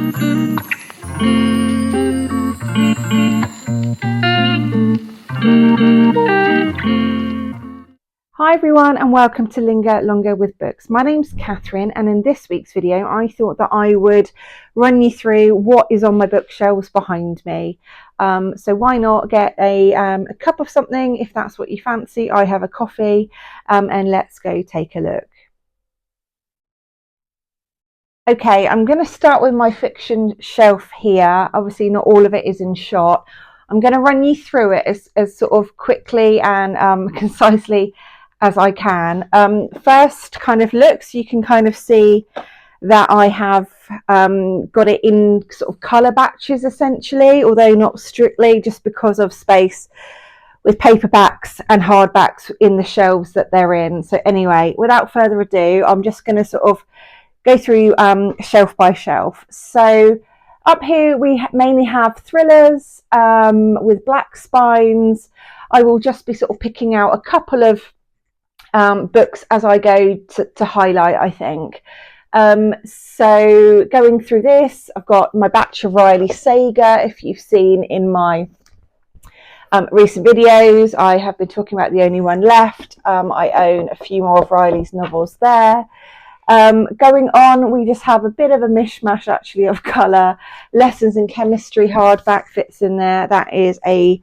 Hi everyone and welcome to Linger Longer with Books. My name's Catherine and in this week's video I thought that I would run you through what is on my bookshelves behind me. So why not get a cup of something if that's what you fancy. I have a coffee and let's go take a look. Okay, I'm going to start with my fiction shelf here. Obviously not all of it is in shot. I'm going to run you through it as sort of quickly and concisely as I can. First kind of looks, you can kind of see that I have got it in sort of colour batches essentially, although not strictly, just because of space with paperbacks and hardbacks in the shelves that they're in. So anyway, without further ado, I'm just going to sort of go through shelf by shelf. So up here we mainly have thrillers with black spines. I will just be sort of picking out a couple of books as I go to highlight, I think. So going through this, I've got my batch of Riley Sager. If you've seen in my recent videos, I have been talking about The Only One Left. I own a few more of Riley's novels there. Going on, we just have a bit of a mishmash actually of colour. Lessons in Chemistry hardback fits in there. That is a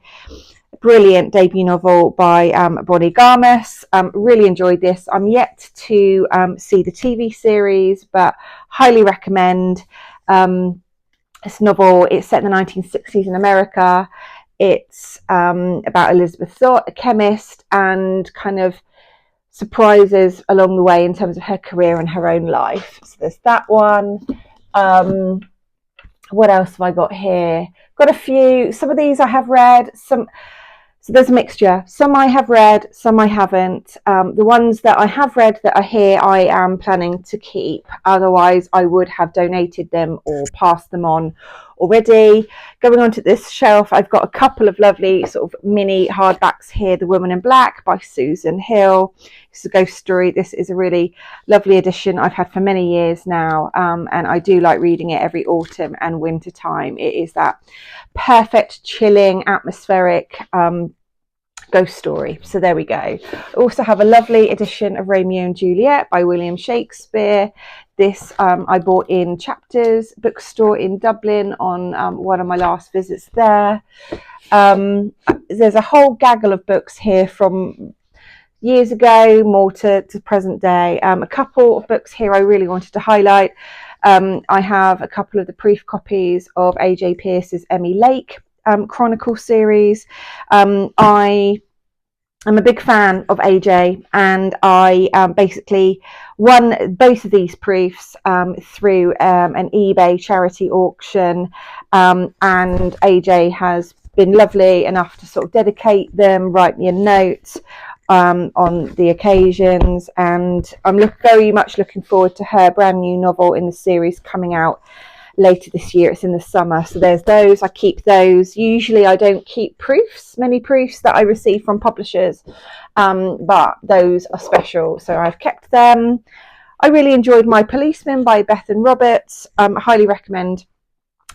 brilliant debut novel by Bonnie Garmus. Really enjoyed this. I'm yet to see the TV series, but highly recommend this novel. It's set in the 1960s in America. It's about Elizabeth Zott, a chemist, and kind of surprises along the way in terms of her career and her own life. So there's that one. What else have I got here? Got a few. Some of these I have read. So there's a mixture. Some I have read, some I haven't. The ones that I have read that are here, I am planning to keep. Otherwise, I would have donated them or passed them on already. Going on to this shelf, I've got a couple of lovely sort of mini hardbacks here. The Woman in Black by Susan Hill. It's a ghost story. This is a really lovely edition I've had for many years now, and I do like reading it every autumn and winter time. It is that perfect, chilling, atmospheric ghost story. So there we go. I also have a lovely edition of Romeo and Juliet by William Shakespeare. This I bought in Chapters bookstore in Dublin on one of my last visits there. There's a whole gaggle of books here from years ago, more to present day. A couple of books here I really wanted to highlight. I have a couple of the proof copies of A.J. Pearce's Emmy Lake Chronicle series. I am a big fan of AJ, and I basically won both of these proofs through an eBay charity auction, and AJ has been lovely enough to sort of dedicate them, write me a note on the occasions, and I'm very much looking forward to her brand new novel in the series coming out later this year. It's in the summer, so there's those. I keep those. Usually I don't keep many proofs that I receive from publishers, but those are special, so I've kept them. I really enjoyed My Policeman by Bethan Roberts. Highly recommend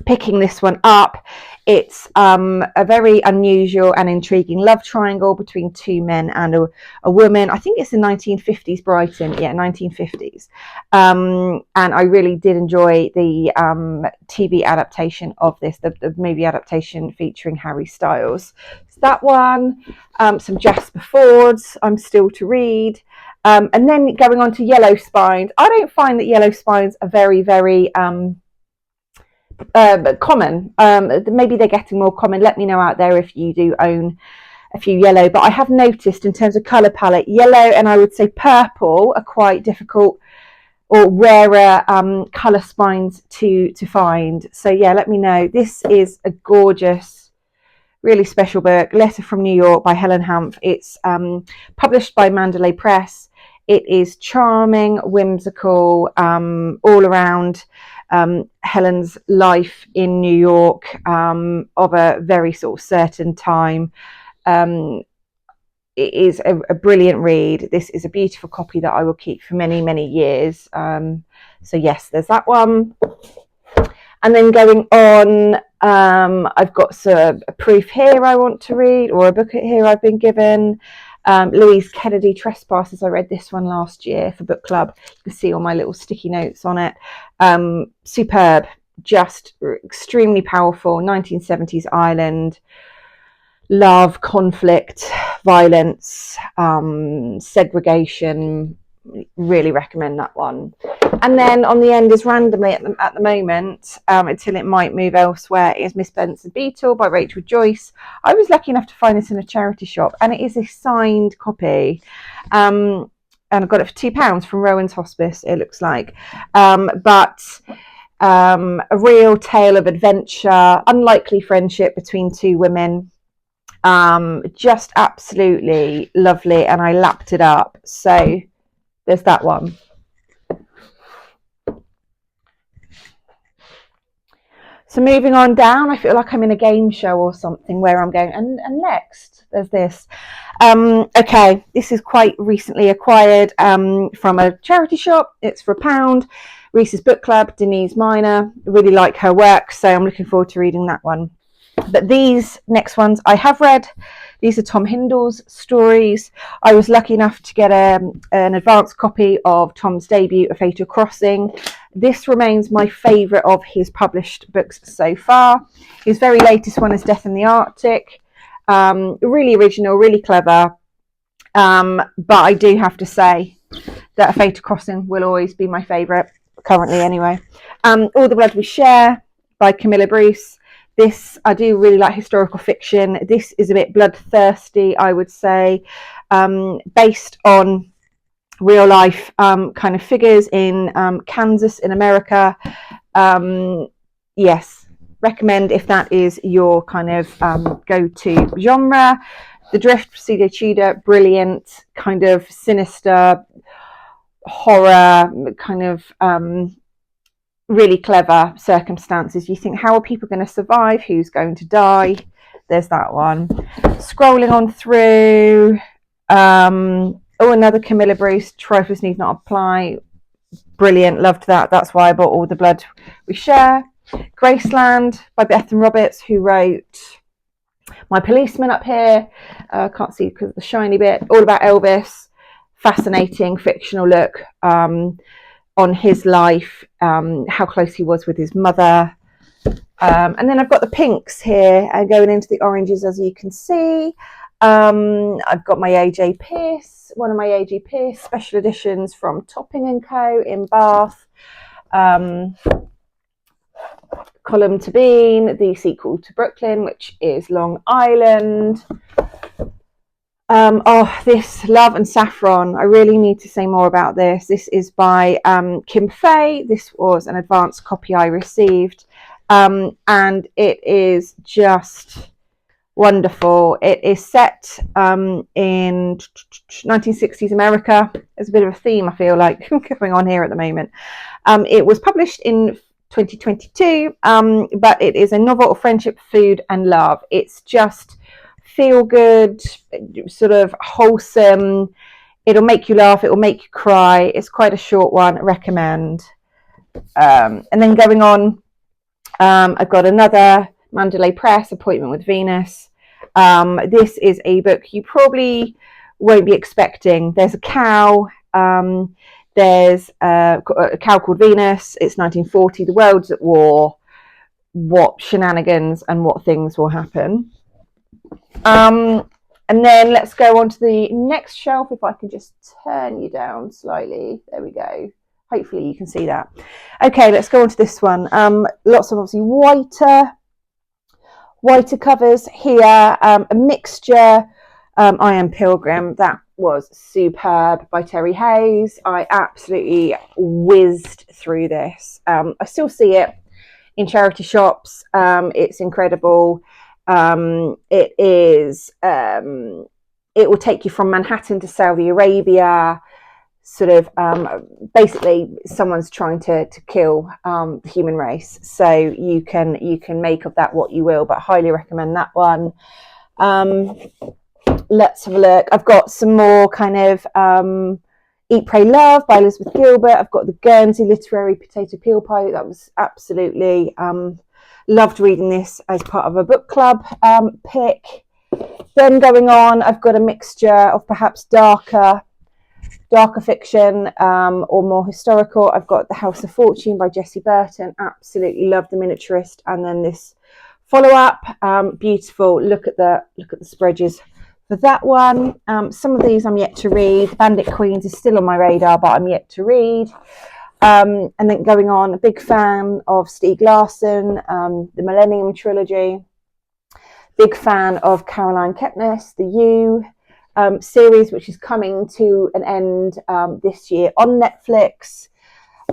picking this one up. It's a very unusual and intriguing love triangle between two men and a woman. I think it's in 1950s Brighton. Yeah, 1950s. And I really did enjoy the TV adaptation of this, the movie adaptation featuring Harry Styles. So that one, some Jasper Fords I'm still to read. And then going on to Yellow Spines. I don't find that Yellow Spines are very, very common. Maybe they're getting more common. Let me know out there if you do own a few yellow, but I have noticed in terms of colour palette, yellow and I would say purple are quite difficult or rarer colour spines to find. So yeah, let me know. This is a gorgeous, really special book, Letter from New York by Helen Hanff. It's published by Mandalay Press. It is charming, whimsical, all around Helen's life in New York of a very sort of certain time. It is a brilliant read. This is a beautiful copy that I will keep for many, many years. So yes, there's that one. And then going on, I've got a proof here I want to read, or a book here I've been given. Louise Kennedy, Trespassers. I read this one last year for book club. You can see all my little sticky notes on it. Superb, just extremely powerful. 1970s Ireland. Love, conflict, violence, segregation. Really recommend that one. And then on the end is randomly at the moment, until it might move elsewhere, is Miss Benson Beetle by Rachel Joyce. I was lucky enough to find this in a charity shop, and it is a signed copy. And I got it for £2 from Rowan's Hospice, it looks like. But a real tale of adventure, unlikely friendship between two women. Just absolutely lovely, and I lapped it up. So there's that one. So moving on down, I feel like I'm in a game show or something where I'm going, and next there's this. Okay, this is quite recently acquired from a charity shop. It's for £1. Reese's Book Club, Denise Miner. Really like her work, so I'm looking forward to reading that one. But these next ones I have read. These are Tom Hindle's stories. I was lucky enough to get an advance copy of Tom's debut, A Fatal Crossing. This remains my favourite of his published books so far. His very latest one is Death in the Arctic. Really original, really clever. But I do have to say that A Fatal Crossing will always be my favourite, currently anyway. All the Blood We Share by Camilla Bruce. This, I do really like historical fiction. This is a bit bloodthirsty, I would say, based on real life kind of figures in Kansas in America. Yes, recommend if that is your kind of go-to genre. The Drift, Cecilia Tudor, brilliant, kind of sinister horror, kind of really clever circumstances. You think, how are people going to survive? Who's going to die? There's that one. Scrolling on through. Another Camilla Bruce, Trifles Need Not Apply. Brilliant, loved that. That's why I bought All the Blood We Share. Graceland by Bethan Roberts, who wrote My Policeman up here. Can't see because of the shiny bit. All About Elvis. Fascinating fictional look on his life, how close he was with his mother. And then I've got the pinks here and going into the oranges, as you can see. I've got my AJ Pearce, one of my AJ Pearce special editions from Topping & Co. in Bath. Column to Bean, the sequel to Brooklyn, which is Long Island. This Love and Saffron. I really need to say more about this. This is by Kim Fay. This was an advance copy I received. And it is just wonderful. It is set in 1960s America. There's a bit of a theme, I feel like, going on here at the moment. It was published in 2022, but it is a novel of friendship, food, and love. It's just feel good, sort of wholesome. It'll make you laugh, it will make you cry. It's quite a short one. I recommend. And then going on, I've got another Mandalay Press, Appointment with Venus. This is a book you probably won't be expecting. There's a cow. There's a cow called Venus. It's 1940. The world's at war. What shenanigans and what things will happen. And then let's go on to the next shelf. If I can just turn you down slightly. There we go. Hopefully you can see that. Okay, let's go on to this one. Lots of obviously whiter covers here. A mixture. I Am Pilgrim. That was superb by Terry Hayes. I absolutely whizzed through this. I still see it in charity shops. It's incredible. It is. It will take you from Manhattan to Saudi Arabia. Sort of basically someone's trying to kill the human race, so you can make of that what you will, but highly recommend that one. Let's have a look. I've got some more kind of Eat, Pray, Love by Elizabeth Gilbert. I've got the Guernsey Literary Potato Peel Pie. That was absolutely loved reading this as part of a book club pick. Then going on, I've got a mixture of perhaps darker fiction or more historical. I've got The House of Fortune by Jessie Burton. Absolutely love The Miniaturist. And then this follow-up, beautiful. Look at the spreads for that one. Some of these I'm yet to read. Bandit Queens is still on my radar, but I'm yet to read. And then going on, a big fan of Stieg Larsson, the Millennium Trilogy. Big fan of Caroline Kepnes, the You series, which is coming to an end this year on Netflix.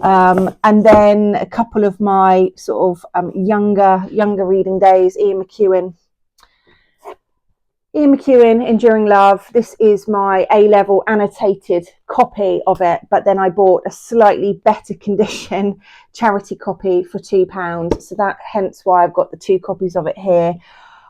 And then a couple of my sort of younger reading days, Ian McEwan, Enduring Love. This is my A-level annotated copy of it, but then I bought a slightly better condition charity copy for £2. So that hence why I've got the 2 copies of it here.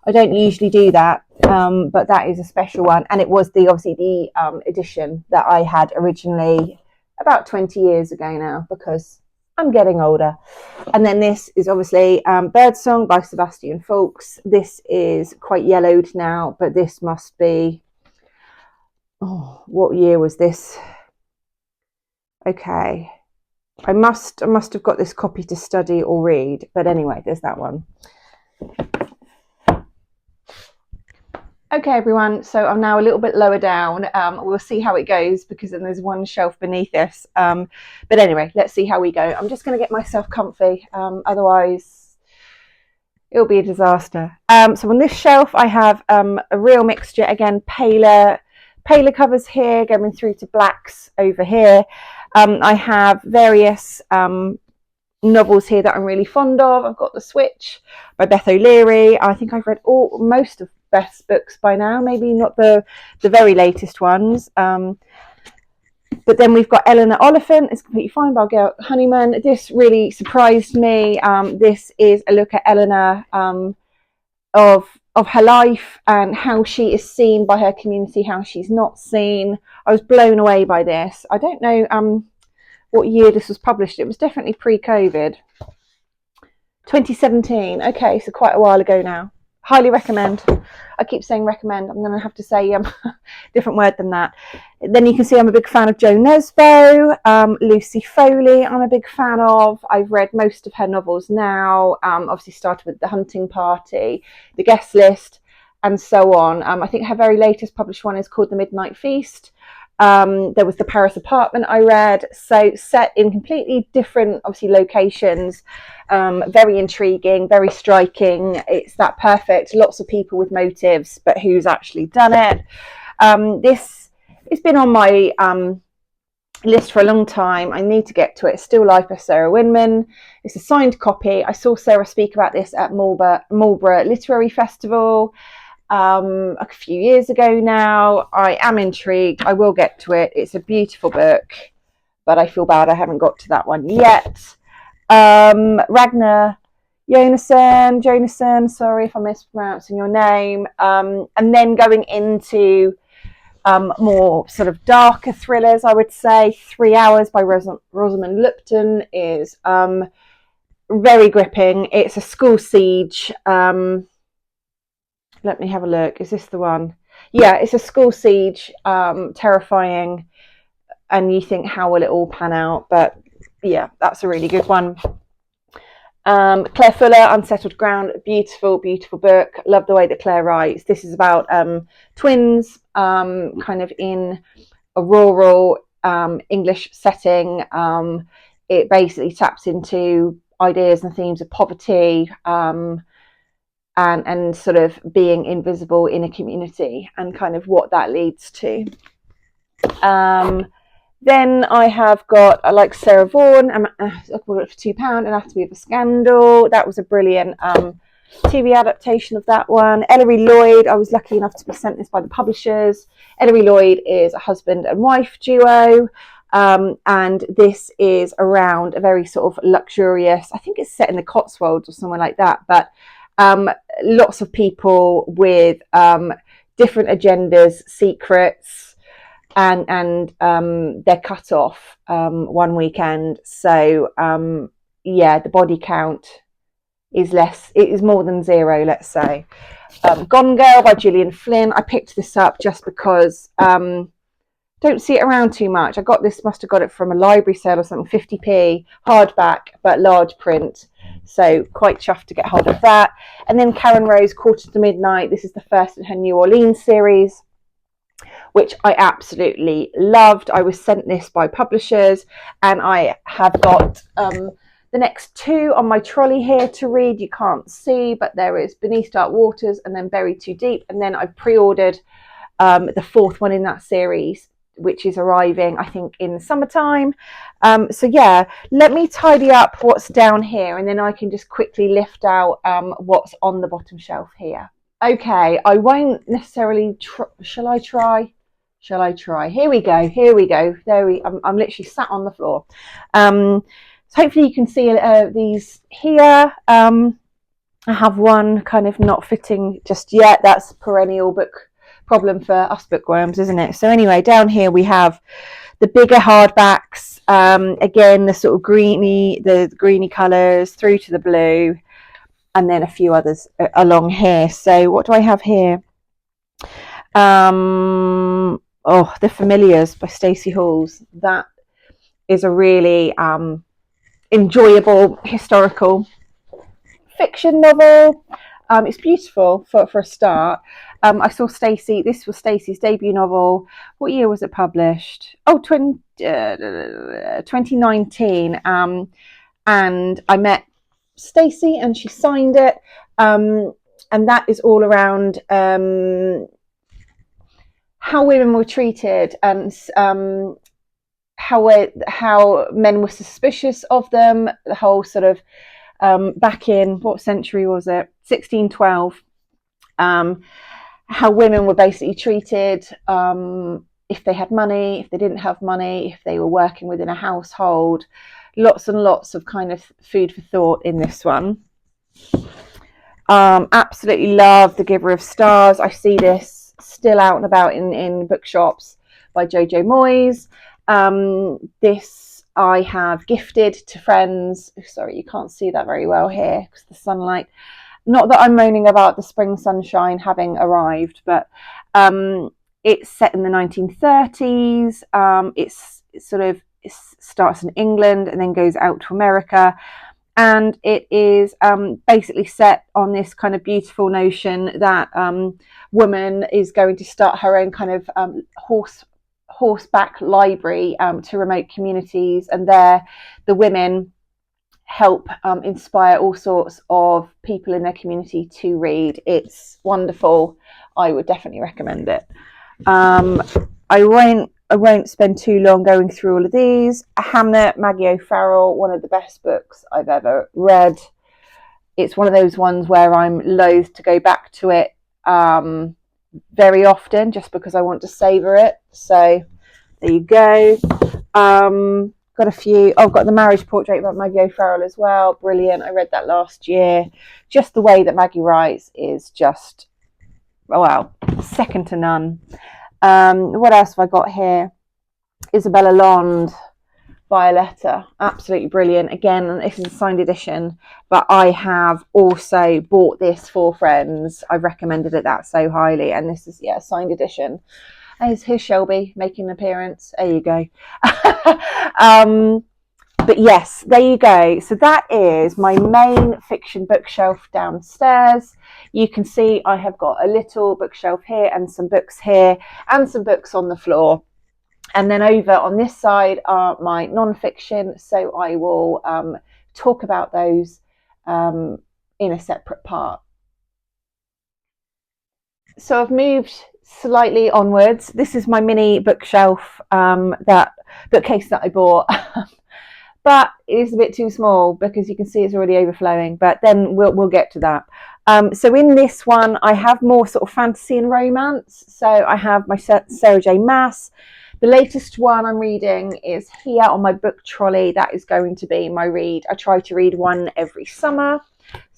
I don't usually do that, but that is a special one. And it was obviously the edition that I had originally about 20 years ago now, because I'm getting older. And then this is obviously Birdsong by Sebastian Faulks. This is quite yellowed now, but this must be, what year was this? Okay. I must have got this copy to study or read. But anyway, there's that one. Okay, everyone, so I'm now a little bit lower down. We'll see how it goes, because then there's one shelf beneath this. But anyway, let's see how we go. I'm just going to get myself comfy. Otherwise, it'll be a disaster. So on this shelf, I have a real mixture. Again, paler covers here, going through to blacks over here. I have various novels here that I'm really fond of. I've got The Switch by Beth O'Leary. I think I've read most of Beth's books by now, maybe not the very latest ones. But then we've got Eleanor Oliphant, It's Completely Fine by Gail Honeyman. This really surprised me. This is a look at Eleanor, of her life and how she is seen by her community, how she's not seen. I was blown away by this. I don't know what year this was published. It was definitely pre-COVID. 2017. Okay, so quite a while ago now. Highly recommend. I keep saying recommend. I'm going to have to say different word than that. Then you can see I'm a big fan of Jo Nesbo. Lucy Foley I'm a big fan of. I've read most of her novels now. Obviously started with The Hunting Party, The Guest List, and so on. I think her very latest published one is called The Midnight Feast. There was The Paris Apartment I read, so set in completely different, obviously, locations. Very intriguing, very striking. It's that perfect, lots of people with motives, but who's actually done it. This has been on my list for a long time. I need to get to it. Still Life by Sarah Winman. It's a signed copy. I saw Sarah speak about this at Marlborough Literary Festival a few years ago now. I am intrigued. I will get to it. It's a beautiful book, but I feel bad I haven't got to that one yet. Ragnar Jonasson, sorry if I'm mispronouncing your name. And then going into more sort of darker thrillers, I would say 3 Hours by Rosamund Lupton is very gripping. It's a school siege. Let me have a look. Is this the one? Yeah, it's a school siege, terrifying, and you think, how will it all pan out? But yeah, that's a really good one. Claire Fuller, Unsettled Ground, beautiful book. Love the way that Claire writes. This is about twins, kind of in a rural English setting. It basically taps into ideas and themes of poverty, and sort of being invisible in a community, and kind of what that leads to. Then I like Sarah Vaughan, I bought it for £2, Anatomy of a Scandal. That was a brilliant TV adaptation of that one. Ellery Lloyd, I was lucky enough to be sent this by the publishers. Ellery Lloyd is a husband and wife duo, and this is around a very sort of luxurious, I think it's set in the Cotswolds or somewhere like that, but lots of people with different agendas, secrets, and they're cut off one weekend. So yeah, the body count is less. It is more than zero, let's say. Gone Girl by Gillian Flynn. I picked this up just because don't see it around too much. I got this, must have got it from a library sale or something, 50p, hardback, but large print. So quite chuffed to get hold of that. And then Karen Rose, Quarter to Midnight. This is the first in her New Orleans series, which I absolutely loved. I was sent this by publishers, and I have got the next two on my trolley here to read. You can't see, but there is Beneath Dark Waters and then Buried Too Deep. And then I've pre-ordered the fourth one in that series, which is arriving, I think, in the summertime. So yeah, let me tidy up what's down here, and then I can just quickly lift out what's on the bottom shelf here. Okay, I won't necessarily shall I try? Here we go. I'm literally sat on the floor. So hopefully you can see these here. I have one kind of not fitting just yet. That's perennial book problem for us bookworms, isn't it? So anyway, down here we have the bigger hardbacks, again the sort of greeny colours through to the blue, and then a few others along here. So what do I have here? Oh, The Familiars by Stacey Halls. That is a really enjoyable historical fiction novel. It's beautiful for a start. I saw Stacey, this was Stacey's debut novel. What year was it published? Oh, 2019. And I met Stacey and she signed it. And that is all around how women were treated, and how men were suspicious of them. The whole sort of back in, what century was it? 1612. How women were basically treated, if they had money, if they didn't have money, if they were working within a household. Lots and lots of kind of food for thought in this one. Absolutely love The Giver of Stars. I see this still out and about in bookshops by Jojo Moyes. This I have gifted to friends. Sorry, you can't see that very well here because the sunlight. Not that I'm moaning about the spring sunshine having arrived, but it's set in the 1930s. It starts in England and then goes out to America. And it is basically set on this kind of beautiful notion that woman is going to start her own kind of horseback library to remote communities, and there the women help inspire all sorts of people in their community to read. It's wonderful. I would definitely recommend it. I won't spend too long going through all of these. Hamnet, Maggie O'Farrell, one of the best books I've ever read. It's one of those ones where I'm loath to go back to it very often, just because I want to savour it. So there you go. Got a few. I've got The Marriage Portrait by Maggie O'Farrell as well. Brilliant. I read that last year. Just the way that Maggie writes is just, wow, second to none. What else have I got here? Isabella Lond, Violetta. Absolutely brilliant. Again, this is a signed edition, but I have also bought this for friends. I've recommended it that so highly, and this is, yeah, a signed edition. Here's Shelby making an appearance. There you go. But yes, there you go. So that is my main fiction bookshelf downstairs. You can see I have got a little bookshelf here and some books here and some books on the floor. And then over on this side are my non-fiction. So I will talk about those in a separate part. So I've moved slightly onwards. This is my mini bookshelf, that bookcase that I bought. But it is a bit too small because you can see it's already overflowing, but then we'll get to that. So in this one, I have more sort of fantasy and romance. So I have my Sarah J. Maas. The latest one I'm reading is here on my book trolley. That is going to be my read. I try to read one every summer.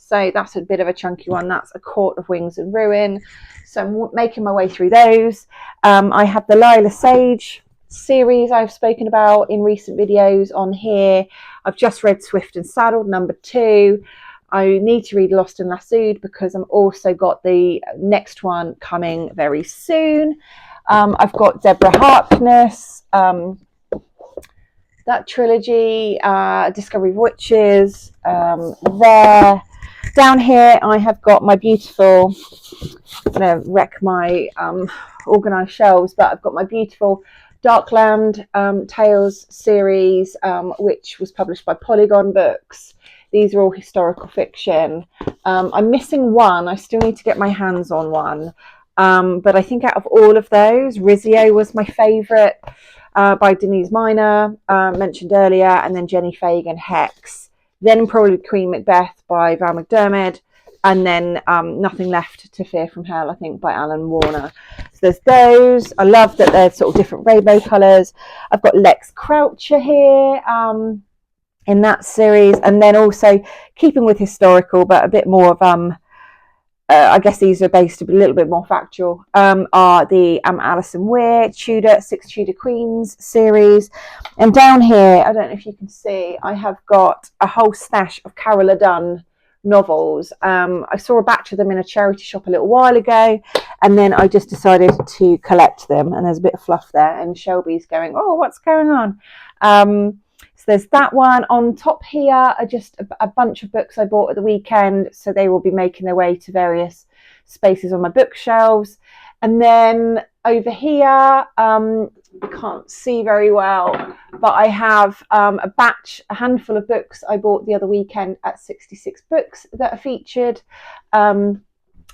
so that's a bit of a chunky one. That's A Court of Wings and Ruin, so I'm making my way through those. I have the Lila Sage series I've spoken about in recent videos on here. I've just read Swift and Saddled #2. I need to read Lost and Lassoed because I'm also got the next one coming very soon. I've got Deborah Harkness, that trilogy, Discovery of Witches, there. Down here I have got my beautiful, I'm going to wreck my organised shelves, but I've got my beautiful Darkland Tales series, which was published by Polygon Books. These are all historical fiction. I'm missing one. I still need to get my hands on one. But I think out of all of those, Rizzio was my favourite, by Denise Miner, mentioned earlier, and then Jenny Fagan, Hex. Then probably Queen Macbeth by Val McDermid, and then Nothing Left to Fear from Hell, I think, by Alan Warner. So there's those. I love that they're sort of different rainbow colours. I've got Lex Croucher here in that series, and then also keeping with historical, but a bit more of I guess these are based a little bit more factual, are the Alison Weir Six Tudor Queens series. And down here, I don't know if you can see, I have got a whole stash of Carola Dunn novels. I saw a batch of them in a charity shop a little while ago, and then I just decided to collect them, and there's a bit of fluff there, and Shelby's going, oh, what's going on? So there's that one. On top here are just a bunch of books I bought at the weekend, so they will be making their way to various spaces on my bookshelves. And then over here, I can't see very well, but I have a handful of books I bought the other weekend at 66 Books that are featured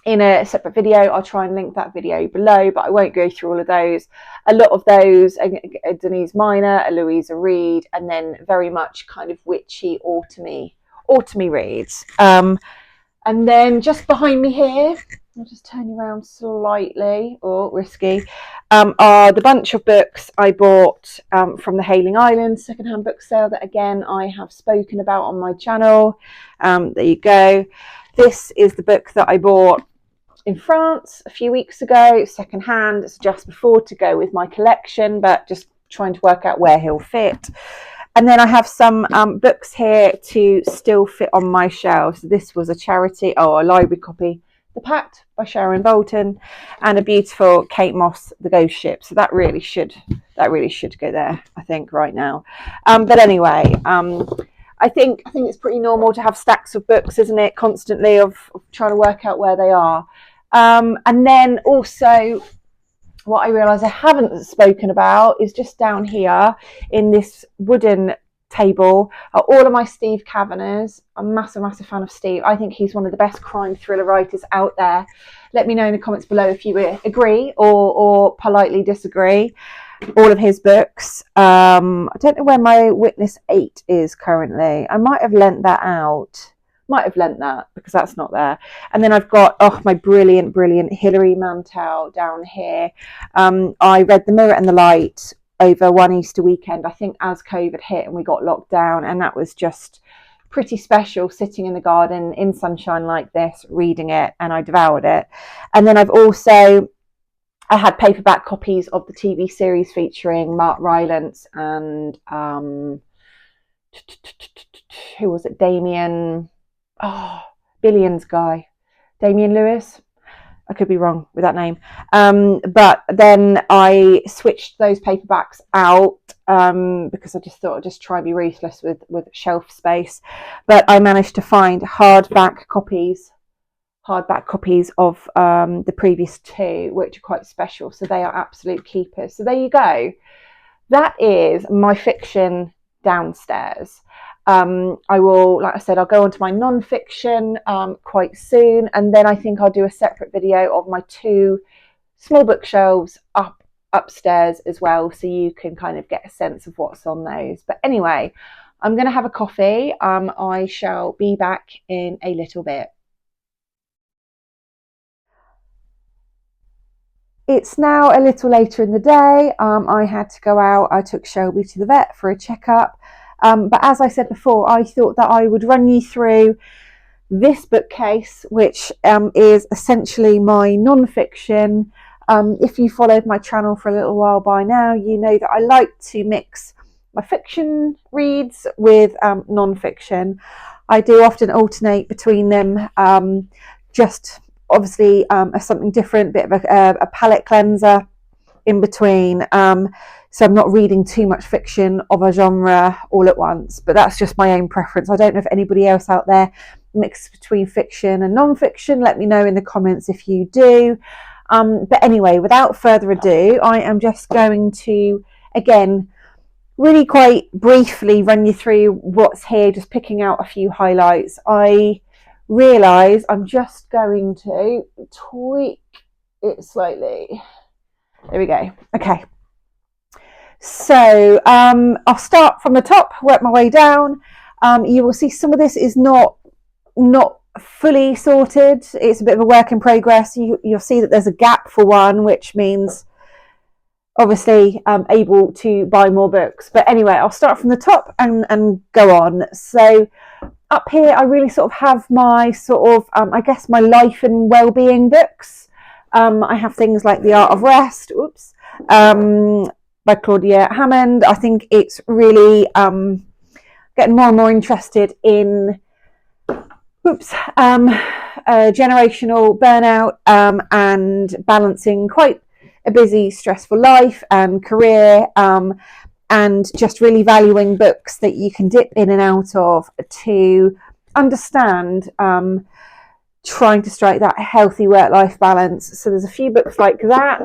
in a separate video. I'll try and link that video below, but I won't go through all of those. A lot of those are Denise Miner, Louisa Reed, and then very much kind of witchy, autumny reads. And then just behind me here, I'll just turn you around slightly, risky, are the bunch of books I bought from the Hailing Islands secondhand book sale that, again, I have spoken about on my channel. There you go. This is the book that I bought in France a few weeks ago, secondhand. It's just before to go with my collection, but just trying to work out where he'll fit. And then I have some books here to still fit on my shelves. This was a library copy, The Pact by Sharon Bolton, and a beautiful Kate Moss, The Ghost Ship. So that really should go there, I think, right now. But anyway, I think it's pretty normal to have stacks of books, isn't it? Constantly of trying to work out where they are. And then also, what I realise I haven't spoken about is just down here in this wooden table are all of my Steve Kavanaghs. I'm a massive fan of Steve. I think he's one of the best crime thriller writers out there. Let me know in the comments below if you agree or politely disagree. All of his books. I don't know where my Witness 8 is currently. I might have lent that out. Because that's not there. And then I've got my brilliant Hilary Mantel down here. I read The Mirror and the Light over one Easter weekend, I think, as COVID hit and we got locked down, and that was just pretty special, sitting in the garden in sunshine like this, reading it, and I devoured it. And then I had paperback copies of the TV series featuring Mark Rylance and who was it? Billions guy, Damian Lewis. I could be wrong with that name. But then I switched those paperbacks out because I just thought I'd just try and be ruthless with shelf space. But I managed to find hardback copies of the previous two, which are quite special. So they are absolute keepers. So there you go. That is my fiction downstairs. I will, like I said, I'll go on to my non-fiction quite soon, and then I think I'll do a separate video of my two small bookshelves upstairs as well, so you can kind of get a sense of what's on those. But anyway, I'm going to have a coffee. I shall be back in a little bit. It's now a little later in the day. I had to go out. I took Shelby to the vet for a checkup. But as I said before, I thought that I would run you through this bookcase, which is essentially my non-fiction. If you followed my channel for a little while by now, you know that I like to mix my fiction reads with non-fiction. I do often alternate between them, just obviously as something different, bit of a palette cleanser in between. So I'm not reading too much fiction of a genre all at once, but that's just my own preference. I don't know if anybody else out there mixes between fiction and non-fiction. Let me know in the comments if you do. But anyway, without further ado, I am just going to, again, really quite briefly run you through what's here, just picking out a few highlights. I realise I'm just going to tweak it slightly. There we go. Okay. So I'll start from the top, work my way down. You will see some of this is not fully sorted. It's a bit of a work in progress. You'll see that there's a gap for one, which means obviously I'm able to buy more books. But anyway, I'll start from the top and go on. So up here, I really sort of have my sort of, I guess, my life and well-being books. I have things like The Art of Rest, by Claudia Hammond. I think it's really getting more and more interested in generational burnout and balancing quite a busy, stressful life and career, and just really valuing books that you can dip in and out of to understand trying to strike that healthy work-life balance. So there's a few books like that.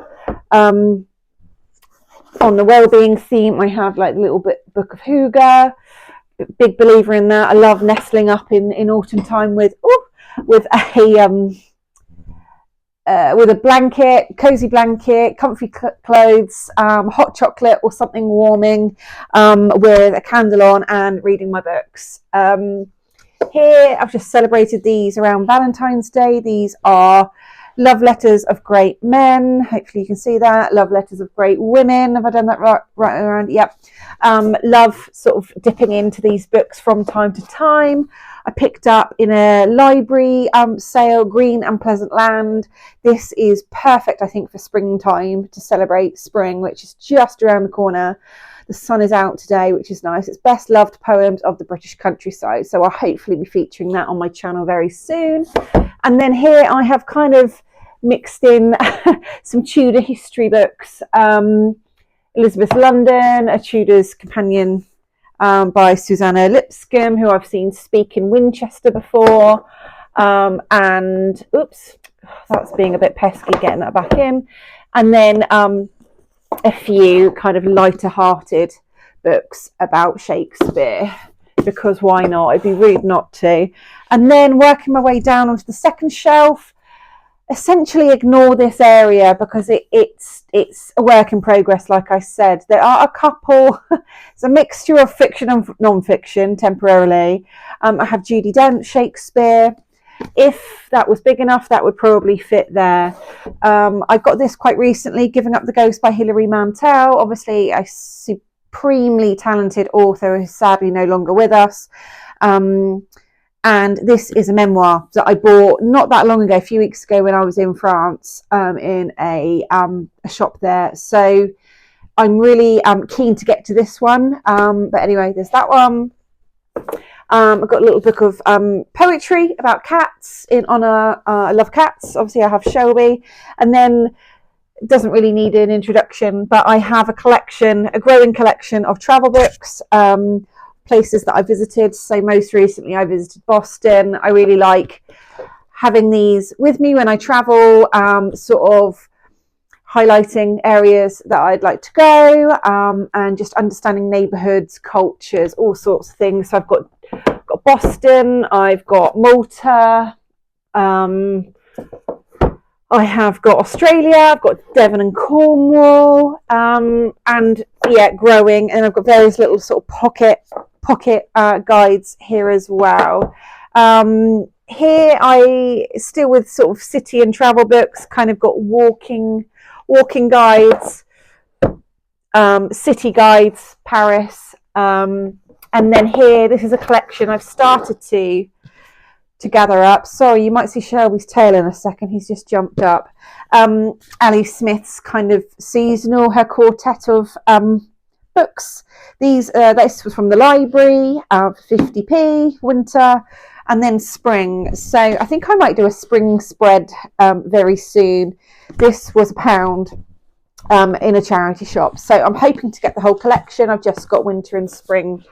On the well-being theme, I have like the little book of Hygge. Big believer in that. I love nestling up in autumn time with a blanket, cozy blanket, comfy clothes, hot chocolate or something warming, with a candle on and reading my books. Here I've just celebrated these around Valentine's Day. These are Love Letters of Great Men. Hopefully you can see that. Love Letters of Great Women. Have I done that right around? Yep. Love sort of dipping into these books from time to time. I picked up in a library sale, Green and Pleasant Land. This is perfect, I think, for springtime, to celebrate spring, which is just around the corner. The sun is out today, which is nice. It's Best Loved Poems of the British Countryside. So I'll hopefully be featuring that on my channel very soon. And then here I have kind of mixed in some Tudor history books. Elizabeth London, A Tudor's Companion, by Susanna Lipscomb, who I've seen speak in Winchester before. And oops, that's being a bit pesky, getting that back in. And then a few kind of lighter hearted books about Shakespeare, because why not? It'd be rude not to. And then working my way down onto the second shelf, essentially ignore this area because it's a work in progress. Like I said, there are a couple, it's a mixture of fiction and non-fiction temporarily. I have Judi Dench, Shakespeare. If that was big enough, that would probably fit there. I got this quite recently, Giving Up the Ghost by Hilary Mantel. Obviously a supremely talented author who's sadly no longer with us. And this is a memoir that I bought not that long ago, a few weeks ago when I was in France, in a shop there. So I'm really keen to get to this one. But anyway, there's that one. I've got a little book of poetry about cats in honour. I love cats. Obviously, I have Shelby. And then, it doesn't really need an introduction, but I have a growing collection of travel books, places that I visited. So most recently, I visited Boston. I really like having these with me when I travel, sort of highlighting areas that I'd like to go, and just understanding neighbourhoods, cultures, all sorts of things. So I've got Boston, I've got Malta, I have got Australia, I've got Devon and Cornwall, and yeah, growing, and I've got various little sort of pocket guides here as well. Here I still with sort of city and travel books, kind of got walking guides, city guides, Paris, and then here this is a collection I've started to to gather up. Sorry, you might see Shelby's tail in a second. He's just jumped up. Ali Smith's kind of seasonal, her quartet of books. This was from the library, 50p, winter, and then spring. So I think I might do a spring spread very soon. This was £1 in a charity shop. So I'm hoping to get the whole collection. I've just got winter and spring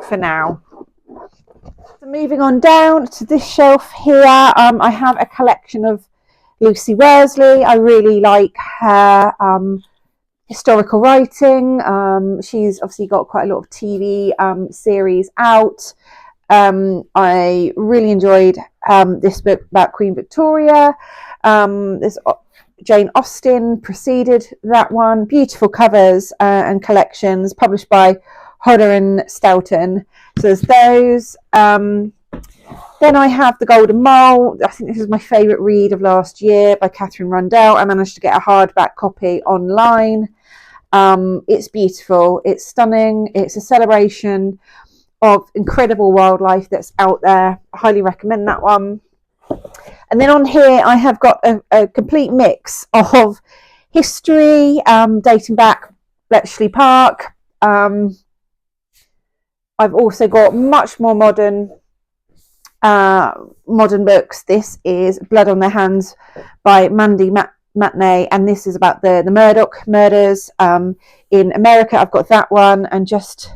for now. So moving on down to this shelf here, I have a collection of Lucy Worsley. I really like her historical writing. She's obviously got quite a lot of TV series out. I really enjoyed this book about Queen Victoria. There's Jane Austen preceded that one. Beautiful covers and collections published by Hodder and Stoughton. So there's those. Then I have The Golden Mole. I think this is my favourite read of last year by Catherine Rundell. I managed to get a hardback copy online. It's beautiful. It's stunning. It's a celebration of incredible wildlife that's out there. I highly recommend that one. And then on here I have got a complete mix of history dating back Bletchley Park. I've also got much more modern books. This is Blood on Their Hands by Mandy Matney, and this is about the Murdoch murders in America. I've got that one, and just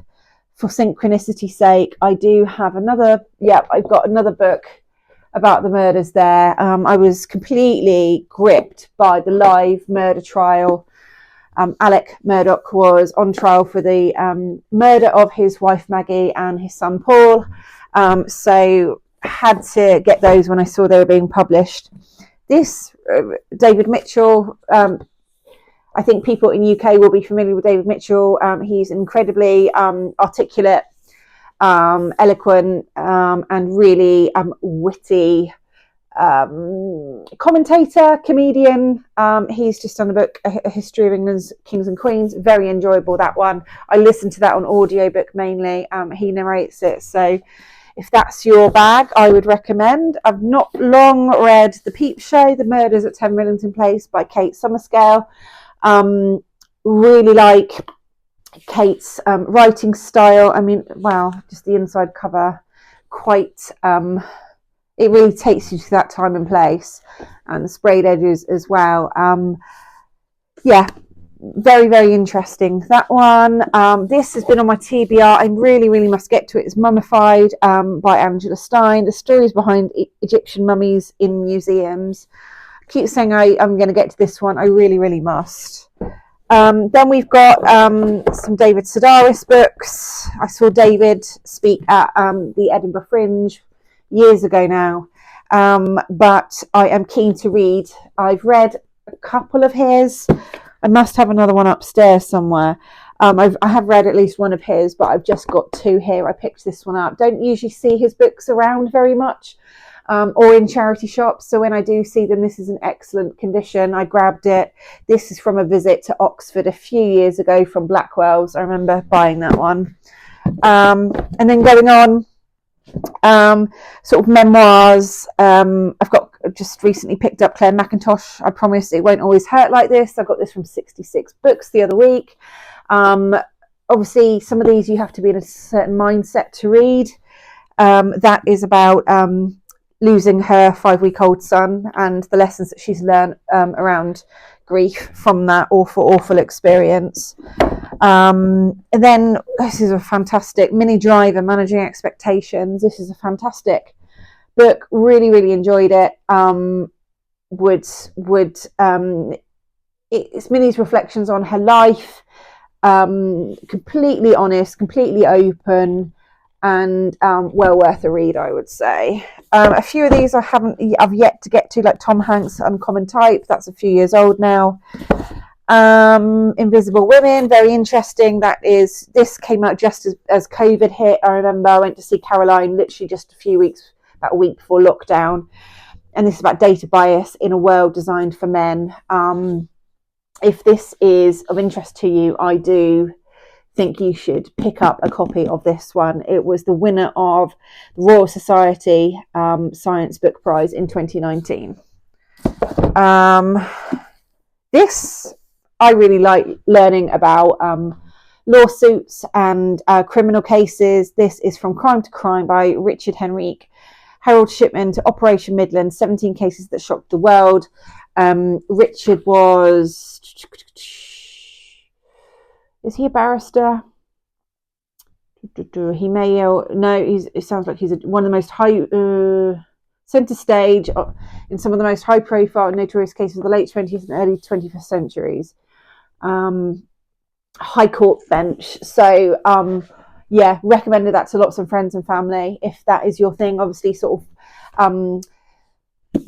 for synchronicity's sake, I do have I've got another book about the murders there. I was completely gripped by the live murder trial. Alec Murdoch was on trial for the murder of his wife Maggie and his son Paul. So had to get those when I saw they were being published. This David Mitchell, I think people in UK will be familiar with David Mitchell. He's incredibly articulate, eloquent, and really witty commentator, comedian. He's just done a book, A History of England's Kings and Queens. Very enjoyable, that one. I listened to that on audiobook mainly. He narrates it, so if that's your bag, I would recommend. I've not long read The Peep Show, The Murders at 10 Millington Place by Kate Summerscale. Really like Kate's writing style. I mean, wow, just the inside cover, quite it really takes you to that time and place, and the sprayed edges as well. Yeah, very, very interesting, that one. This has been on my TBR. I really must get to it. It's Mummified by Angela Stein. The stories behind Egyptian mummies in museums. I keep saying I'm going to get to this one. I really must. Then we've got some David Sedaris books. I saw David speak at the Edinburgh Fringe years ago now, but I am keen to read. I've read a couple of his. I must have another one upstairs somewhere. I have read at least one of his, but I've just got two here. I picked this one up. Don't usually see his books around very much, or in charity shops. So when I do see them, this is in excellent condition. I grabbed it. This is from a visit to Oxford a few years ago from Blackwell's. I remember buying that one. And then going on, sort of memoirs. I've got just recently picked up Claire Mackintosh. I Promise It Won't Always Hurt Like This. I got this from 66 Books the other week. Obviously, some of these you have to be in a certain mindset to read. That is about losing her 5-week-old son and the lessons that she's learned around grief from that awful experience. And then this is a fantastic Minnie Driver, Managing Expectations. This is a fantastic book. Really enjoyed it. It's Minnie's reflections on her life. Completely honest, completely open, and well worth a read, I would say. A few of these I've yet to get to, like Tom Hanks' Uncommon Type. That's a few years old now. Invisible Women, very interesting. This came out just as COVID hit. I remember I went to see Caroline literally just about a week before lockdown, and this is about data bias in a world designed for men. If this is of interest to you, I do think you should pick up a copy of this one. It was the winner of the Royal Society Science Book Prize in 2019. This, I really like learning about lawsuits and criminal cases. This is From Crime to Crime by Richard Henrique. Harold Shipman to Operation Midland, 17 cases that shocked the world. Richard was... Is he a barrister? He may... No, it sounds like he's one of the most high... centre stage in some of the most high-profile and notorious cases of the late 20th and early 21st centuries. High court bench. So, yeah, recommended that to lots of friends and family if that is your thing. Obviously, sort of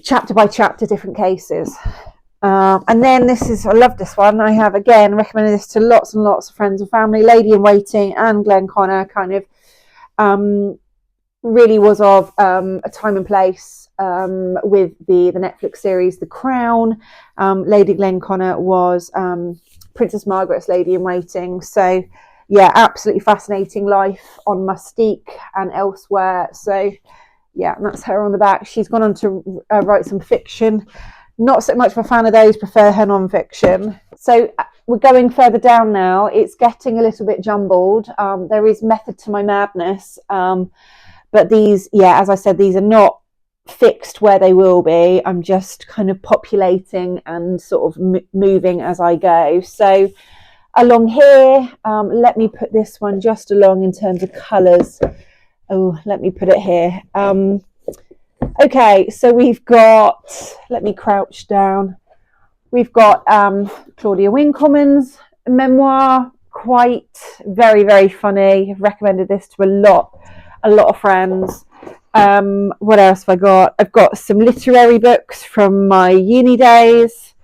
chapter by chapter, different cases. And then this is, I love this one. I have, again, recommended this to lots and lots of friends and family. Lady in Waiting and Glenn Connor, kind of really was of a time and place with the Netflix series The Crown. Lady Glenn Connor was Princess Margaret's Lady in Waiting. So, yeah, absolutely fascinating life on Mustique and elsewhere. So, yeah, that's her on the back. She's gone on to write some fiction. Not so much of a fan of those, prefer her non-fiction. So we're going further down now. It's getting a little bit jumbled. There is method to my madness. But these, yeah, as I said, these are not fixed where they will be. I'm just kind of populating and sort of moving as I go. So along here, let me put this one just along in terms of colours. Oh, let me put it here. Okay, so we've got, let me crouch down. We've got Claudia Winkleman's memoir, quite very, very funny. I've recommended this to a lot of friends. What else have I got? I've got some literary books from my uni days.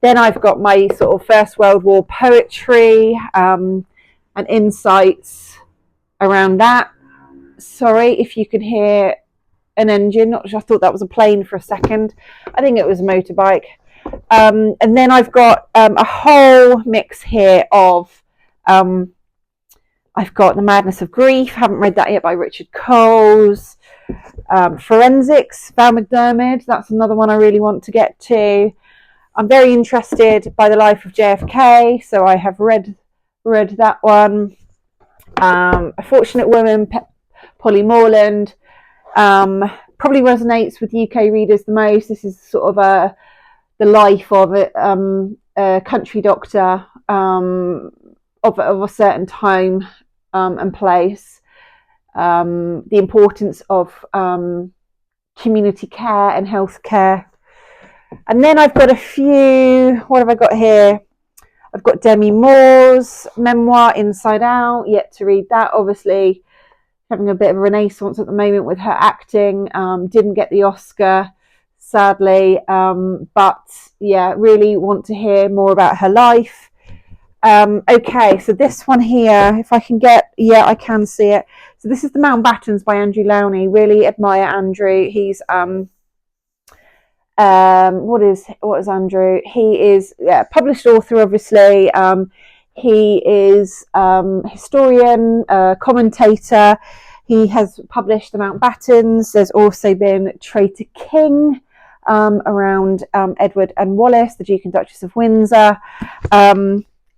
Then I've got my sort of First World War poetry and insights around that. Sorry if you can hear an engine. Not sure, I thought that was a plane for a second. I think it was a motorbike. And then I've got a whole mix here of I've got The Madness of Grief, haven't read that yet, by Richard Coles. Forensics, Val McDermid, that's another one I really want to get to. I'm very interested by the life of JFK, so I have read that one. A Fortunate Woman, Polly Morland, probably resonates with UK readers the most. This is sort of the life of a country doctor of a certain time and place, the importance of community care and health care. And then I've got a few, what have I got here? I've got Demi Moore's memoir, Inside Out, yet to read that. Obviously having a bit of a renaissance at the moment with her acting. Didn't get the Oscar, sadly, but yeah, really want to hear more about her life. Okay, so this one here, if I can get, yeah, I can see it. So this is The Mountbattens by Andrew Lowney. Really admire Andrew. He's what is Andrew? He is published author, obviously. He is historian, commentator. He has published The Mountbattens. There's also been Traitor King around Edward and Wallace, the Duke and Duchess of Windsor.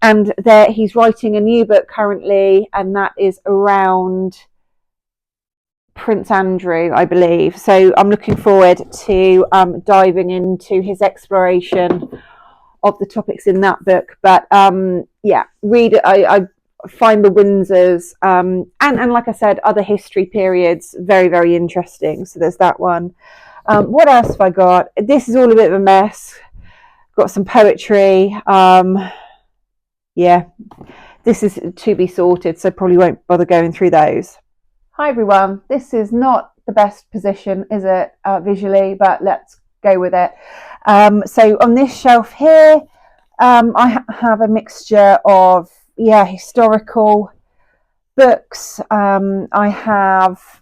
And he's writing a new book currently, and that is around Prince Andrew, I believe. So I'm looking forward to diving into his exploration of the topics in that book. But yeah, read it. I find the Windsors and like I said, other history periods very, very interesting. So there's that one. What else have I got? This is all a bit of a mess. Got some poetry. Yeah, this is to be sorted, so probably won't bother going through those. Hi everyone, this is not the best position, is it, visually, but let's go with it. So on this shelf here, I have a mixture of, historical books. I have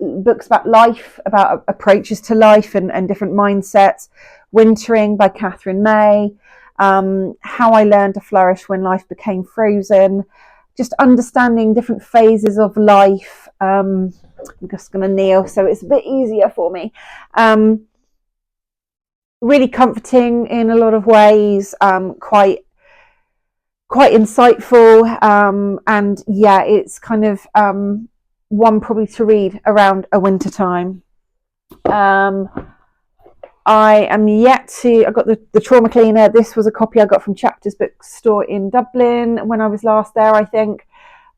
books about life, about approaches to life and different mindsets. Wintering by Catherine May. How I Learned to Flourish When Life Became Frozen, just understanding different phases of life. I'm just going to kneel so it's a bit easier for me. Really comforting in a lot of ways, quite insightful, and yeah, it's kind of one probably to read around a winter time. I am yet to, I got the Trauma Cleaner. This was a copy I got from Chapters Bookstore in Dublin when I was last there, I think.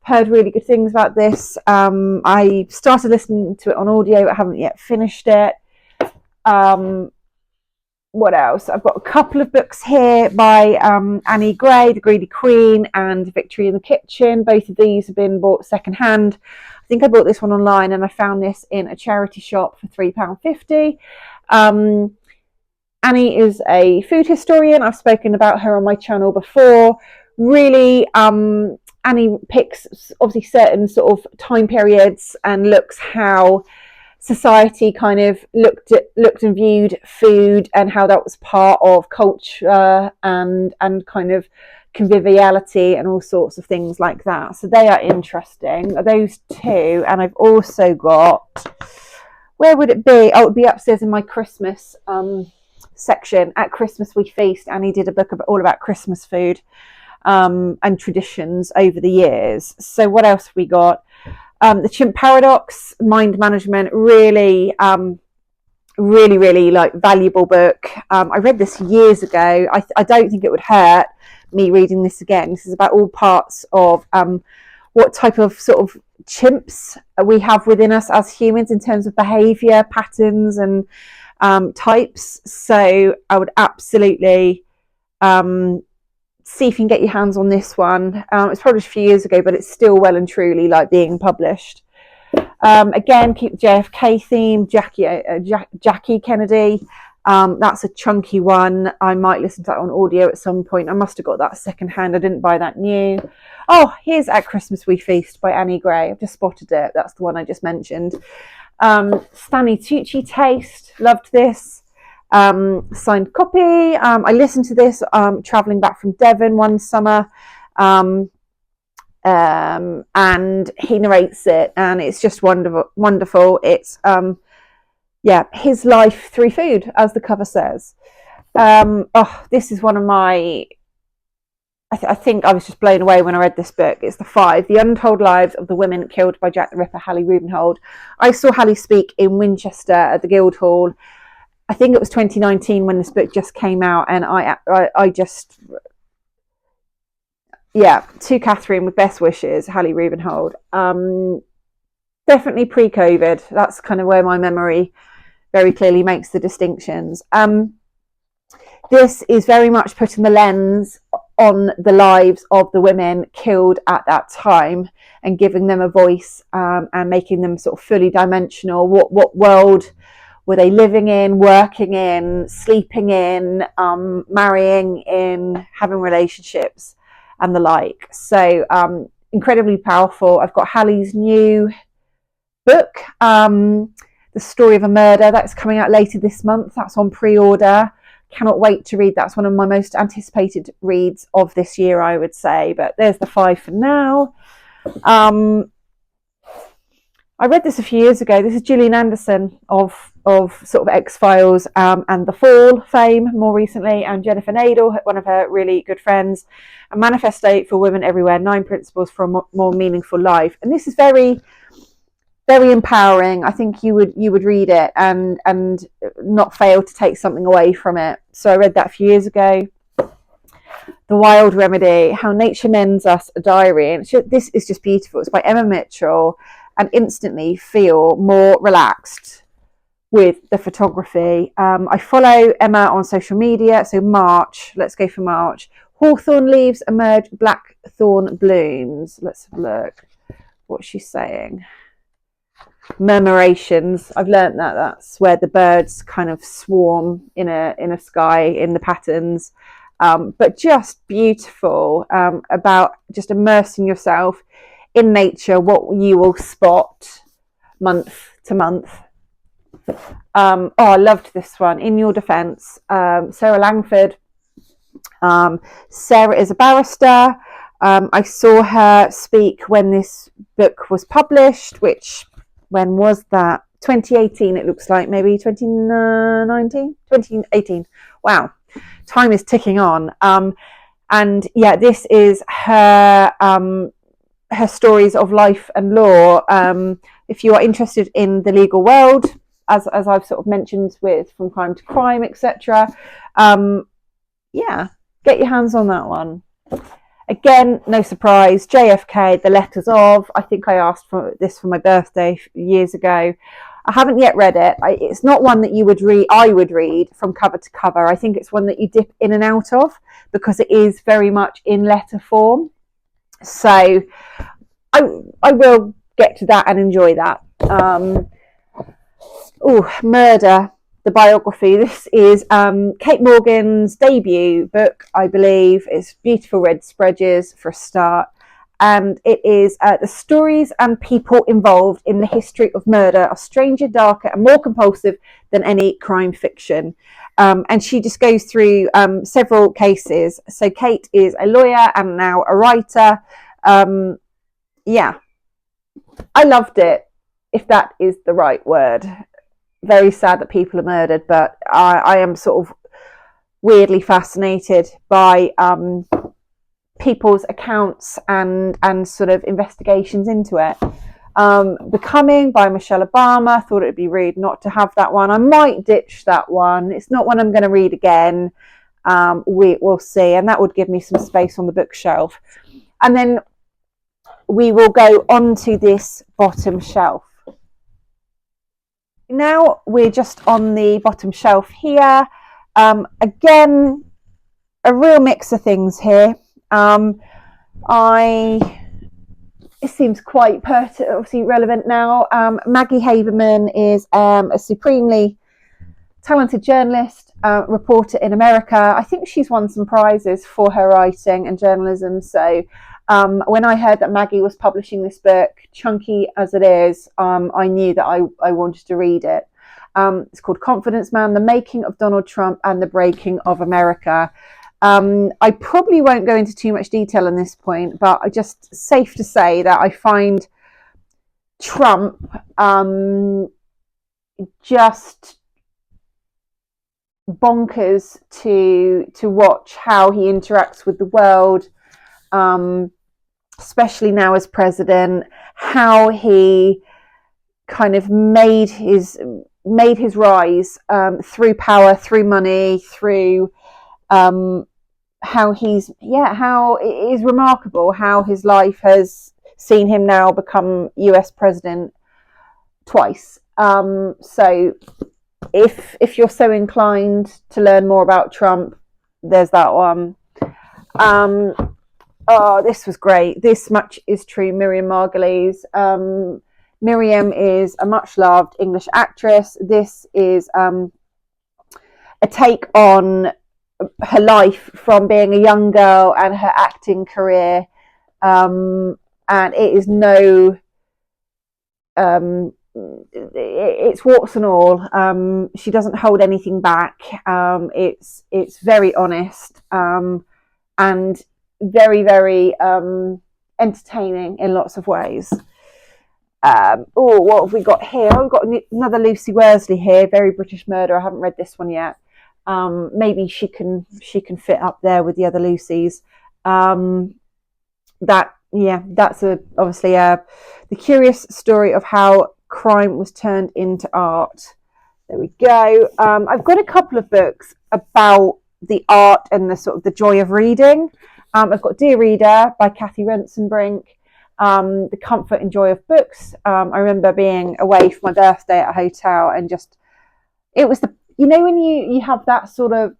Heard really good things about this. I started listening to it on audio, but haven't yet finished it. What else? I've got a couple of books here by Annie Gray, The Greedy Queen and Victory in the Kitchen. Both of these have been bought secondhand. I think I bought this one online and I found this in a charity shop for £3.50. Annie is a food historian. I've spoken about her on my channel before. Really, Annie picks obviously certain sort of time periods and looks how society kind of looked and viewed food and how that was part of culture and kind of conviviality and all sorts of things like that. So they are interesting, those two. And I've also got, where would it be? Oh, it would be upstairs in my Christmas section. At Christmas We Feast, Annie did a book all about Christmas food and traditions over the years. So what else have we got? The Chimp Paradox, Mind Management, really like valuable book. I read this years ago. I don't think it would hurt me reading this again. This is about all parts of what type of sort of chimps we have within us as humans in terms of behaviour patterns and types. So I would absolutely see if you can get your hands on this one. It's published a few years ago, but it's still well and truly like being published. Again, keep the JFK theme, Jackie Kennedy. That's a chunky one. I might listen to that on audio at some point. I must have got that secondhand. I didn't buy that new. Oh, here's At Christmas We Feast by Annie Gray. I've just spotted it. That's the one I just mentioned. Stanley Tucci Taste. Loved this. Signed copy. I listened to this traveling back from Devon one summer. And he narrates it and it's just wonderful. It's his life through food, as the cover says. This is one of my, I think I was just blown away when I read this book. It's The Untold Lives of the Women Killed by Jack the Ripper, Hallie Rubenhold. I saw Hallie speak in Winchester at the Guildhall. I think it was 2019 when this book just came out, and I just, to Catherine with best wishes, Hallie Rubenhold. Definitely pre-COVID. That's kind of where my memory very clearly makes the distinctions. This is very much putting the lens on the lives of the women killed at that time and giving them a voice and making them sort of fully dimensional. What world were they living in, working in, sleeping in, marrying in, having relationships and the like. So incredibly powerful. I've got Hallie's new book, The Story of a Murder. That's coming out later this month. That's on pre-order. Cannot wait to read. That's one of my most anticipated reads of this year, I would say. But there's the 5 for now. I read this a few years ago. This is Gillian Anderson of sort of X-Files and The Fall fame more recently, and Jennifer Nadel, one of her really good friends. A Manifesto for Women Everywhere, 9 Principles for a More Meaningful Life. And this is very, very empowering. I think you would read it and not fail to take something away from it. So I read that a few years ago. The Wild Remedy, How Nature Mends Us, a Diary. And this is just beautiful. It's by Emma Mitchell, and instantly feel more relaxed with the photography. I follow Emma on social media. So March, let's go for March. Hawthorn leaves emerge, blackthorn blooms. Let's have a look. What's she saying? Murmurations. I've learnt that that's where the birds kind of swarm in a sky in the patterns. But just beautiful, about just immersing yourself in nature, what you will spot month to month. I loved this one. In Your Defence, Sarah Langford. Sarah is a barrister. I saw her speak when this book was published, which, when was that? 2018, it looks like, maybe 2019, 2018. Wow, time is ticking on. And yeah, this is her her stories of life and law. If you are interested in the legal world, as I've sort of mentioned, with From Crime to Crime, etc., yeah, get your hands on that one. Again, no surprise, JFK, The Letters Of. I think I asked for this for my birthday years ago. I haven't yet read it. It's not one that you would read. I would read from cover to cover. I think it's one that you dip in and out of because it is very much in letter form. So I will get to that and enjoy that. Murder, the biography. This is Kate Morgan's debut book, I believe. It's beautiful red spreads for a start. And it is the stories and people involved in the history of murder are stranger, darker, and more compulsive than any crime fiction. And she just goes through several cases. So Kate is a lawyer and now a writer. Yeah, I loved it, if that is the right word. Very sad that people are murdered, but I am sort of weirdly fascinated by people's accounts and sort of investigations into it. Becoming by Michelle Obama. I thought it would be rude not to have that one. I might ditch that one. It's not one I'm going to read again. We'll see, and that would give me some space on the bookshelf. And then we will go on to this bottom shelf. Now we're just on the bottom shelf here. Again, a real mix of things here. It seems quite obviously relevant now. Maggie Haberman is a supremely talented journalist, reporter in America. I think she's won some prizes for her writing and journalism. So when I heard that Maggie was publishing this book, chunky as it is, I knew that I wanted to read it. It's called Confidence Man, The Making of Donald Trump and the Breaking of America. I probably won't go into too much detail on this point, but I just safe to say that I find Trump just bonkers to watch how he interacts with the world, especially now as president, how he kind of made his rise through power, through money, through how it is remarkable how his life has seen him now become US president twice. So if you're so inclined to learn more about Trump, there's that one. This was great. This Much Is True, Miriam Margolyes. Miriam is a much loved English actress. This is a take on her life from being a young girl and her acting career, and it is it's warts and all. She doesn't hold anything back. It's very honest and very, very entertaining in lots of ways. What have we got here? We've got another Lucy Worsley here, Very British Murder. I haven't read this one yet. Maybe she can fit up there with the other Lucys. That's obviously the curious story of how crime was turned into art. There we go. I've got a couple of books about the art and the sort of the joy of reading. I've got Dear Reader by Kathy Rensenbrink. The Comfort and Joy of Books. I remember being away for my birthday at a hotel and it was when you have that sort of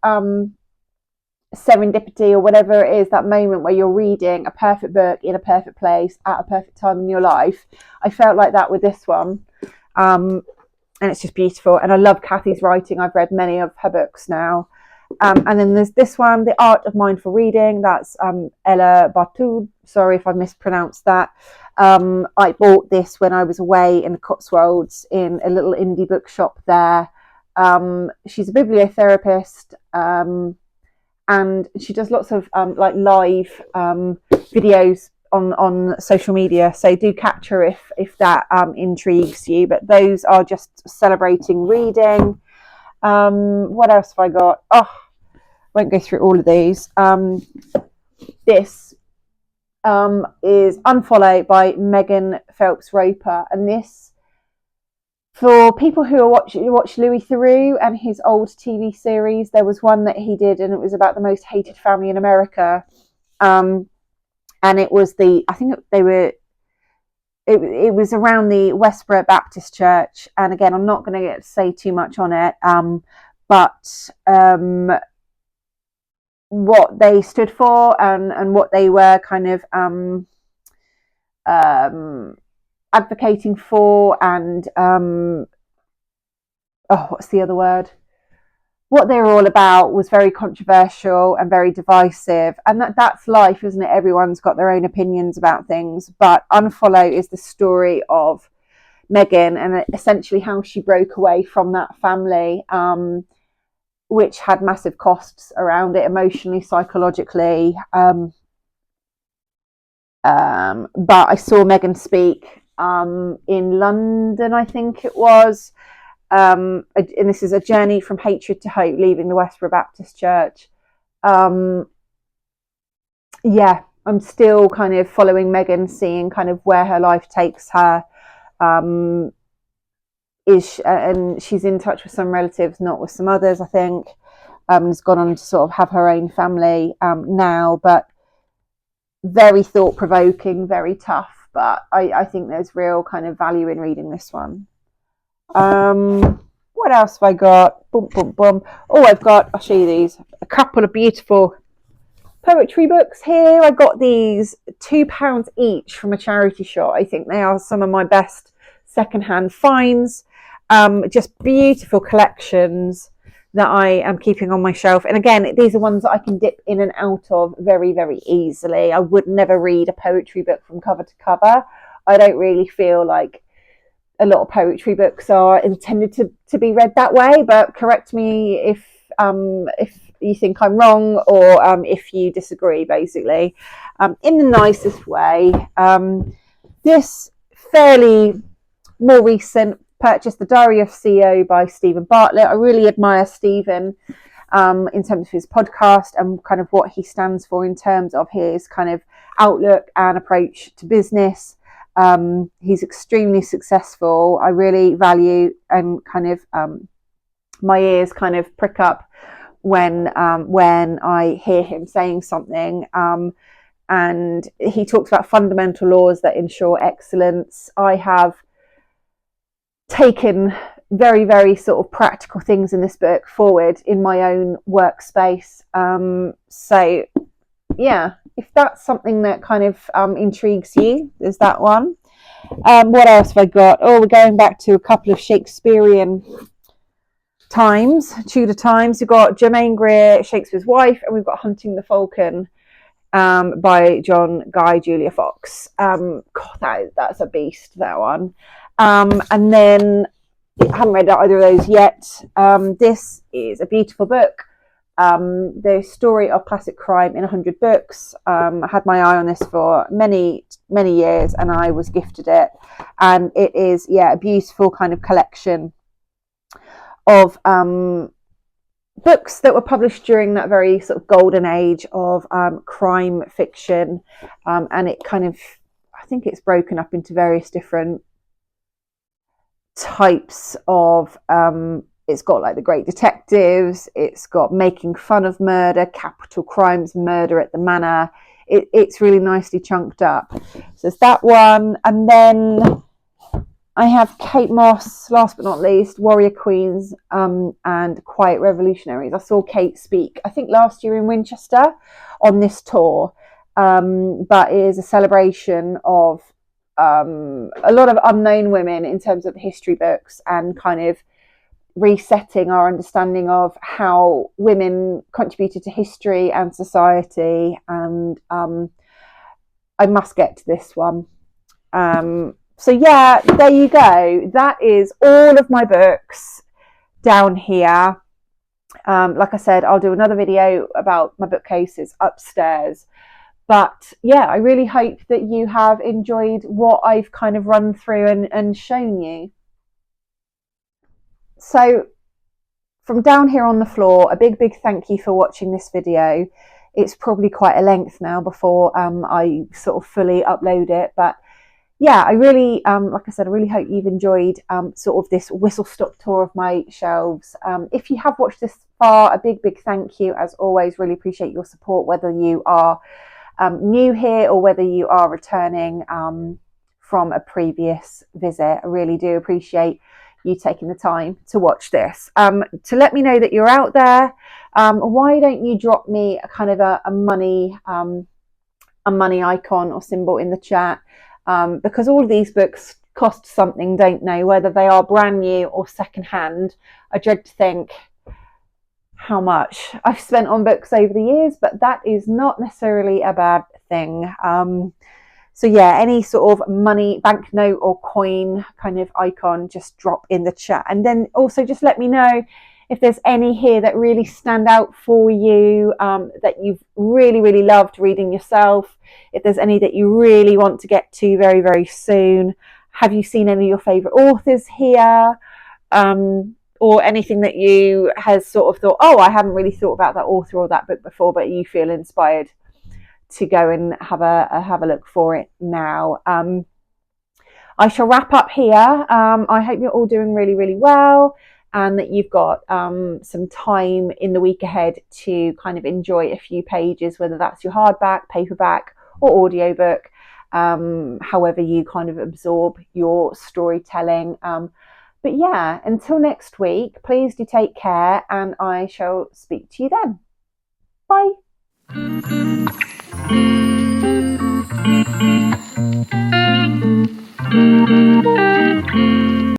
serendipity or whatever it is, that moment where you're reading a perfect book in a perfect place at a perfect time in your life. I felt like that with this one. And it's just beautiful. And I love Kathy's writing. I've read many of her books now. And then there's this one, The Art of Mindful Reading. That's Ella Bartoud. Sorry if I mispronounced that. I bought this when I was away in the Cotswolds in a little indie bookshop there. She's a bibliotherapist, and she does lots of like live videos on social media. So do catch her if that intrigues you. But those are just celebrating reading. What else have I got? Oh, won't go through all of these. This is Unfollow by Megan Phelps Roper, and this, for people who watch Louis Theroux and his old TV series, there was one that he did, and it was about the most hated family in America, and it was it was around the Westboro Baptist Church, and again, I'm not going to say too much on it, but what they stood for and what they were kind of advocating for, and what's the other word? What they were all about was very controversial and very divisive, and that's life, isn't it? Everyone's got their own opinions about things, but Unfollow is the story of Megan and essentially how she broke away from that family, which had massive costs around it, emotionally, psychologically. But I saw Megan speak in London, I think it was. And this is A Journey from Hatred to Hope, leaving the Westboro Baptist Church. I'm still kind of following Megan, seeing kind of where her life takes her. And she's in touch with some relatives, not with some others, I think. Has gone on to sort of have her own family now, but very thought-provoking, very tough. But I think there's real kind of value in reading this one. What else have I got? Boom, boom, boom. Oh, I'll show you these. A couple of beautiful poetry books here. I got these £2 each from a charity shop. I think they are some of my best secondhand finds. Just beautiful collections that I am keeping on my shelf. And again, these are ones that I can dip in and out of very, very easily. I would never read a poetry book from cover to cover. I don't really feel like a lot of poetry books are intended to be read that way, but correct me if you think I'm wrong, or if you disagree, basically, in the nicest way. This fairly more recent purchase, The Diary of CEO by Stephen Bartlett. I really admire Stephen in terms of his podcast and kind of what he stands for in terms of his kind of outlook and approach to business. He's extremely successful. I really value and kind of my ears kind of prick up when I hear him saying something. And he talks about fundamental laws that ensure excellence. I have taken very, very sort of practical things in this book forward in my own workspace. So yeah, if that's something that kind of intrigues you, there's that one. What else have I got? Oh, we're going back to a couple of Shakespearean times, Tudor times. We've got Germaine Greer, Shakespeare's Wife, and we've got Hunting the Falcon by John Guy Julia Fox. God, that's a beast, that one. And then I haven't read either of those yet. This is a beautiful book. The Story of Classic Crime in 100 Books. I had my eye on this for many, many years, and I was gifted it. And it is, a beautiful kind of collection of books that were published during that very sort of golden age of crime fiction. And it kind of, I think it's broken up into various different types of it's got like The Great Detectives, it's got Making Fun of Murder, Capital Crimes, Murder at the Manor. It's really nicely chunked up. So it's that one. And then I have Kate Moss, last but not least, Warrior Queens and Quiet Revolutionaries. I saw Kate speak, I think last year in Winchester on this tour, but it is a celebration of a lot of unknown women in terms of the history books, and kind of resetting our understanding of how women contributed to history and society. And I must get to this one. So yeah, there you go. That is all of my books down here. Like I said, I'll do another video about my bookcases upstairs. But yeah, I really hope that you have enjoyed what I've kind of run through and shown you. So from down here on the floor, a big thank you for watching this video. It's probably quite a length now before I sort of fully upload it, but yeah, I really, like I said, I really hope you've enjoyed sort of this whistle-stop tour of my shelves. If you have watched this far, a big thank you. As always, really appreciate your support, whether you are new here or whether you are returning from a previous visit. I really do appreciate you taking the time to watch this. To let me know that you're out there, why don't you drop me a kind of a money icon or symbol in the chat, because all of these books cost something, don't they? Whether they are brand new or secondhand. I dread to think how much I've spent on books over the years, but that is not necessarily a bad thing. So yeah, any sort of money, banknote or coin kind of icon, just drop in the chat. And then also just let me know if there's any here that really stand out for you, that you've really loved reading yourself. If there's any that you really want to get to very soon. Have you seen any of your favourite authors here? Or anything that you has sort of thought, oh, I haven't really thought about that author or that book before, but you feel inspired to go and have a look for it now. I shall wrap up here. I hope you're all doing really well, and that you've got some time in the week ahead to kind of enjoy a few pages, whether that's your hardback, paperback or audiobook, however you kind of absorb your storytelling. But yeah, until next week, please do take care, and I shall speak to you then. Bye.